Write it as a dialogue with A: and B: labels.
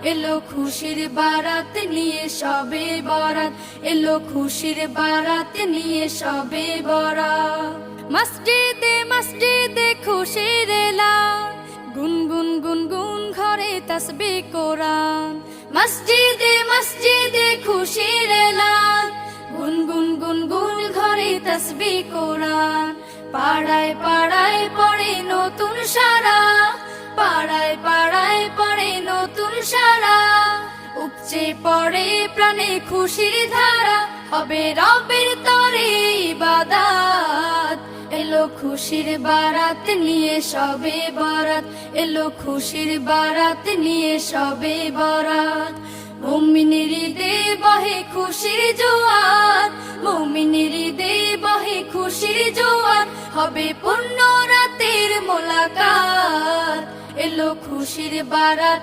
A: এলো খুশির বারাত নিয়ে সবে বরাত, এলো খুশির বারাত নিয়ে সবে বরাত। মসজিদে মসজিদে খুশির এলান, গুনগুন গুনগুন ঘরে তাসবিহ কোরআন। মসজিদে মসজিদে খুশির এলান, গুনগুন গুনগুন ঘরে তাসবিহ কোরআন। পাড়ায় পাড়ায় পড়ে নতুন সারা, পাড়ায় পাড়ায় পড়ে নতুন সারা। উপচে পড়ে প্রাণে খুশির ধারা, হবে রবের তরে ইবাদত। এলো খুশির বারাত নিয়ে সবে বরাত, এলো খুশির বারাত নিয়ে সবে বরাত। মুমিনের ঈদে বহে খুশির জোয়ার, মুমিনের ঈদে বহে খুশির জোয়ার। হবে পূর্ণ রাতের মোলাকাত, এলো খুশির বারাত